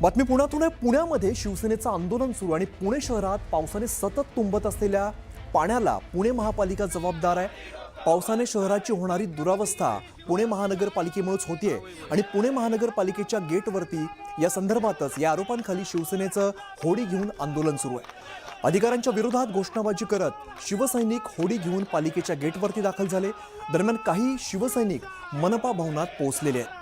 बातमी पुण्यातून आहे। पुण्यामध्ये शिवसेनेचं आंदोलन सुरू आणि पुणे शहरात पावसाने सतत तुंबत असलेल्या पाण्याला पुणे महापालिका जबाबदार आहे। पावसाने शहराची होणारी दुरावस्था पुणे महानगरपालिकेमुळेच होतीये आणि पुणे महानगरपालिकेच्या गेटवरती या संदर्भातच या आरोपांखाली शिवसेनेचं होडी घेऊन आंदोलन सुरू आहे। अधिकाऱ्यांच्या विरोधात घोषणाबाजी करत शिवसैनिक होडी घेऊन पालिकेच्या गेटवरती दाखल झाले। दरम्यान काही शिवसैनिक मनपा भवनात पोहोचलेले आहेत।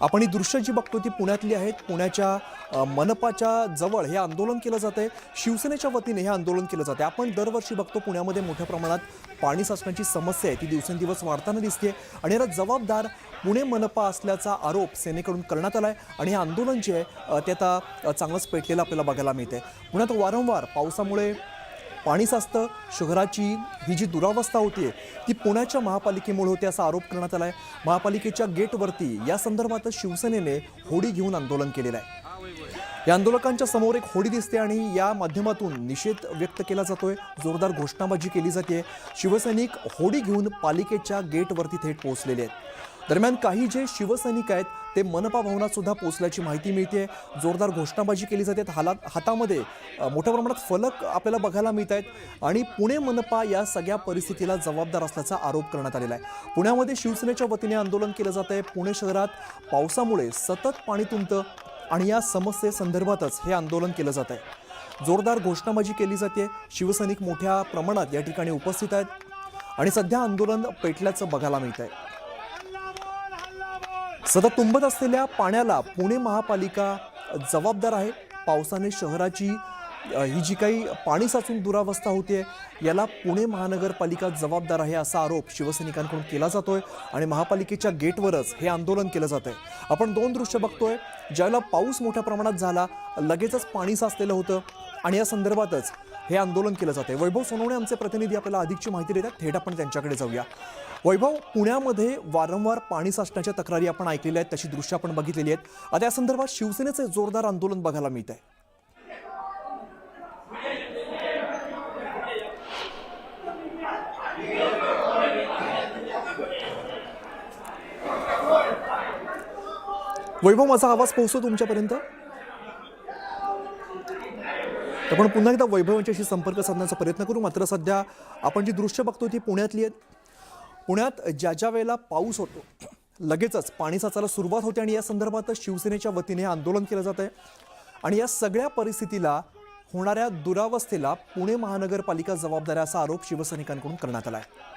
आपण ही दृश्य जी बघतो ती पुण्यातली आहेत। पुण्याच्या मनपाच्या जवळ हे आंदोलन केलं जातंय। शिवसेनेच्या वतीने हे आंदोलन केलं जातंय। आपण दरवर्षी बघतो पुण्यामध्ये मोठ्या प्रमाणात पाणी साचण्याची समस्या आहे ती दिवसेंदिवस वाढताना दिसते आणि याला जबाबदार पुणे मनपा असल्याचा आरोप सेनेकडून करण्यात आलाय आणि हे आंदोलन जे आहे ते आता चांगलंच पेटलेलं आपल्याला बघायला मिळतंय। पुण्यात वारंवार पावसामुळे पाणी साचतं, शहराची ही जी दुरावस्था होती ती पुण्याच्या महापालिकेमुळे होते असा आरोप करण्यात आलाय। महापालिकेच्या गेटवरती या संदर्भात शिवसेनेने होडी घेऊन आंदोलन केलेलं आहे। या आंदोलकांच्या समोर एक होडी दिसते आणि या माध्यमातून निषेध व्यक्त केला जातोय, जोरदार घोषणाबाजी केली जाते। शिवसैनिक होडी घेऊन पालिकेच्या गेटवरती थेट पोहोचलेले आहेत। दरम्यान काही जे शिवसैनिक आहेत ते मनपा भवनात सुद्धा पोहोचल्याची माहिती मिळते। जोरदार घोषणाबाजी केली जाते। हातामध्ये मोठ्या प्रमाणात फलक आपल्याला बघायला मिळत आहेत आणि पुणे मनपा या सगळ्या परिस्थितीला जबाबदार असल्याचा आरोप करण्यात आलेला आहे। पुण्यामध्ये शिवसेनेच्या वतीने आंदोलन केलं जात आहे। पुणे शहरात पावसामुळे सतत पाणी तुंबतं आणि या समस्येसंदर्भातच हे आंदोलन केलं जात आहे। जोरदार घोषणाबाजी केली जाते। शिवसैनिक मोठ्या प्रमाणात या ठिकाणी उपस्थित आहेत आणि सध्या आंदोलन पेटल्याचं बघायला मिळत आहे। सतत तुंबत असलेल्या पाण्याला पुणे महापालिका जबाबदार आहे। पावसाने शहराची ही जी काही पाणी साचून दुरावस्था होते याला पुणे महानगरपालिका जबाबदार आहे असा आरोप शिवसैनिकांकडून केला जातोय आणि महापालिकेच्या गेटवरच हे आंदोलन केलं जात आहे। आपण दोन दृश्य बघतोय। ज्याला पाऊस मोठ्या प्रमाणात झाला लगेचच पाणी साचलेलं होतं आणि या संदर्भातच हे आंदोलन केलं जाते। वैभव सोनवणे आमचे प्रतिनिधी आपल्याला अधिकची माहिती देतात। थेट आपण त्यांच्याकडे जाऊया। वैभव, पुण्यामध्ये वारंवार पाणी साचण्याच्या तक्रारी आपण ऐकलेल्या आहेत, तशी दृश्य आपण बघितलेली आहेत। आता या संदर्भात शिवसेनेचे जोरदार आंदोलन बघायला मिळत आहे। वैभव, माझा आवाज पोहोचतो तुमच्यापर्यंत? आपण पुन्हा एकदा वैभव यांच्याशी संपर्क साधण्याचा प्रयत्न करू। मात्र सध्या आपण जी दृश्य बघतो ती पुण्यातली आहेत। पुण्यात ज्या वेळेला पाऊस होतो लगेचच पाणी साचायला सुरुवात होते आणि या संदर्भात शिवसेनेच्या वतीने आंदोलन केलं जात आहे आणि या सगळ्या परिस्थितीला होणाऱ्या दुरावस्थेला पुणे महानगरपालिका जबाबदार आहे असा आरोप शिवसैनिकांकडून करण्यात आला आहे।